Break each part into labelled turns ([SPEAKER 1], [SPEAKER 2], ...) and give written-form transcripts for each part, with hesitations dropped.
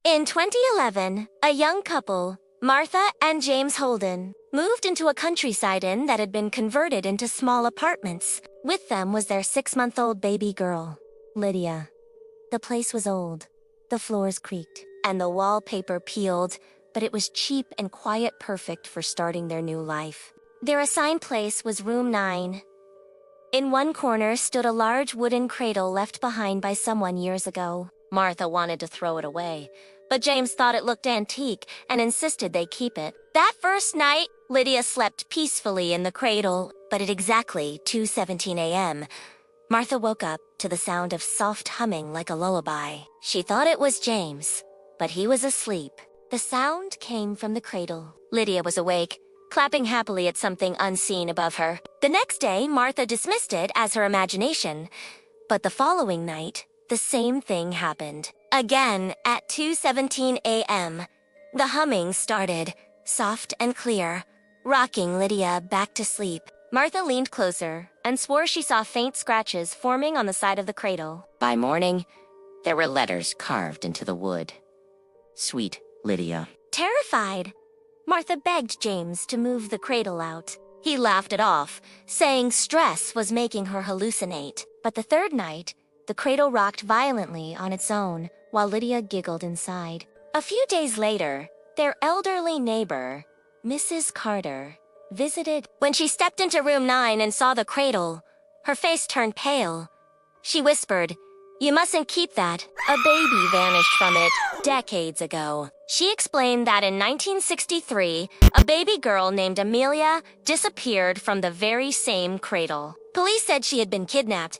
[SPEAKER 1] In 2011, a young couple, Martha and James Holden, moved into a countryside inn that had been converted into small apartments. With them was their 6-month-old baby girl, Lydia. The place was old, the floors creaked, and the wallpaper peeled, but it was cheap and quiet, perfect for starting their new life. Their assigned place was room 9. In one corner stood a large wooden cradle left behind by someone years ago. Martha wanted to throw it away, but James thought it looked antique and insisted they keep it. That first night, Lydia slept peacefully in the cradle, but at exactly 2:17 a.m., Martha woke up to the sound of soft humming like a lullaby. She thought it was James, but he was asleep. The sound came from the cradle. Lydia was awake, clapping happily at something unseen above her. The next day, Martha dismissed it as her imagination, but the following night, the same thing happened. Again, at 2:17 a.m., the humming started, soft and clear, rocking Lydia back to sleep. Martha leaned closer and swore she saw faint scratches forming on the side of the cradle. By morning, there were letters carved into the wood. Sweet Lydia. Terrified, Martha begged James to move the cradle out. He laughed it off, saying stress was making her hallucinate. But the third night, the cradle rocked violently on its own, while Lydia giggled inside. A few days later, their elderly neighbor, Mrs. Carter, visited. When she stepped into room 9 and saw the cradle, her face turned pale. She whispered, "You mustn't keep that. A baby vanished from it decades ago." She explained that in 1963, a baby girl named Amelia disappeared from the very same cradle. Police said she had been kidnapped,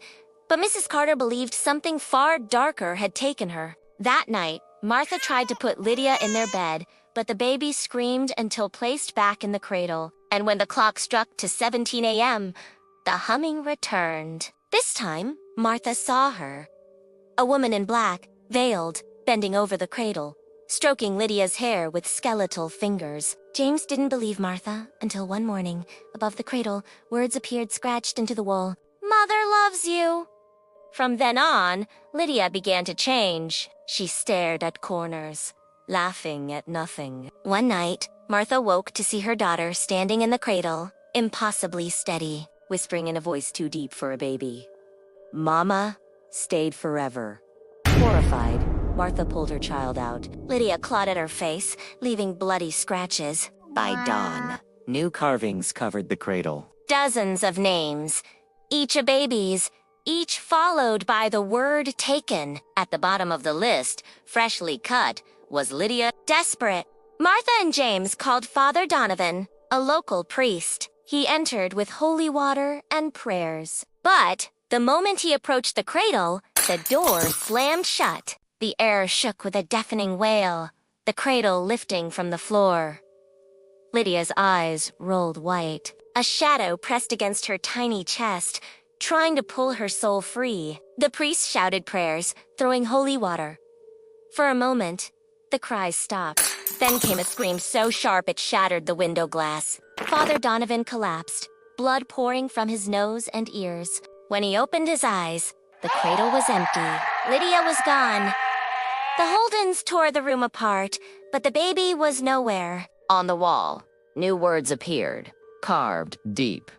[SPEAKER 1] but Mrs. Carter believed something far darker had taken her. That night, Martha tried to put Lydia in their bed, but the baby screamed until placed back in the cradle. And when the clock struck to 17 a.m., the humming returned. This time, Martha saw her. A woman in black, veiled, bending over the cradle, stroking Lydia's hair with skeletal fingers. James didn't believe Martha until one morning, above the cradle, words appeared scratched into the wall. "Mother loves you." From then on, Lydia began to change. She stared at corners, laughing at nothing. One night, Martha woke to see her daughter standing in the cradle, impossibly steady, whispering in a voice too deep for a baby. "Mama stayed forever." Horrified, Martha pulled her child out. Lydia clawed at her face, leaving bloody scratches. By dawn,
[SPEAKER 2] New carvings covered the cradle.
[SPEAKER 1] dozens of names, each a baby's, each followed by the word taken. At the bottom of the list, freshly cut, was Lydia. Desperate, Martha and James called Father Donovan, a local priest. He entered with holy water and prayers. But the moment he approached the cradle, the door slammed shut. The air shook with a deafening wail, the cradle lifting from the floor. Lydia's eyes rolled white. A shadow pressed against her tiny chest, trying to pull her soul free. The priest shouted prayers, throwing holy water. For a moment, the cries stopped. Then came a scream so sharp it shattered the window glass. Father Donovan collapsed, blood pouring from his nose and ears. When he opened his eyes, the cradle was empty. Lydia was gone. The Holdens tore the room apart, but the baby was nowhere. On the wall, new words appeared, carved deep.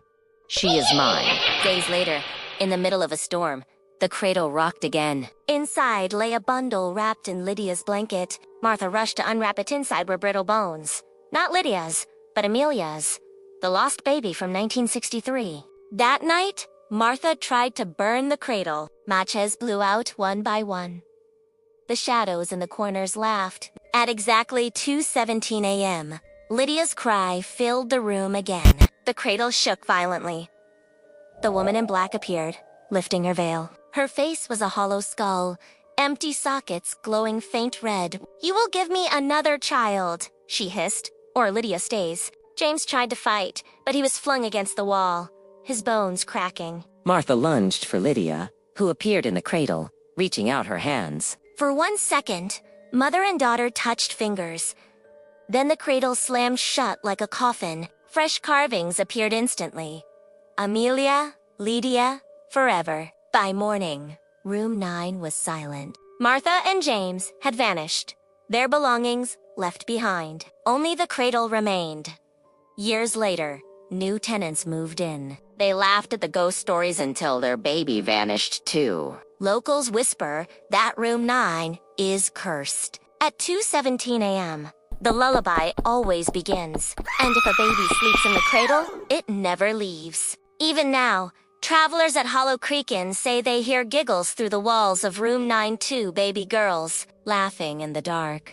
[SPEAKER 1] "She is mine." Days later, in the middle of a storm, the cradle rocked again. Inside lay a bundle wrapped in Lydia's blanket. Martha rushed to unwrap it. Inside were brittle bones. Not Lydia's, but Amelia's, the lost baby from 1963. That night, Martha tried to burn the cradle. Matches blew out one by one. The shadows in the corners laughed. At exactly 2:17 a.m., Lydia's cry filled the room again. The cradle shook violently. The woman in black appeared, lifting her veil. Her face was a hollow skull, empty sockets glowing faint red. "You will give me another child," she hissed, "or Lydia stays." James tried to fight, but he was flung against the wall, his bones cracking. Martha lunged for Lydia, who appeared in the cradle, reaching out her hands. For 1 second, mother and daughter touched fingers. Then the cradle slammed shut like a coffin. Fresh carvings appeared instantly. Amelia, Lydia, forever. By morning, room 9 was silent. Martha and James had vanished. Their belongings left behind. Only the cradle remained. Years later, new tenants moved in. They laughed at the ghost stories until their baby vanished too. Locals whisper that room 9 is cursed. At 2:17 a.m., the lullaby always begins. And if a baby sleeps in the cradle, it never leaves. Even now, travelers at Hollow Creek Inn say they hear giggles through the walls of room 9, 2 baby girls laughing in the dark.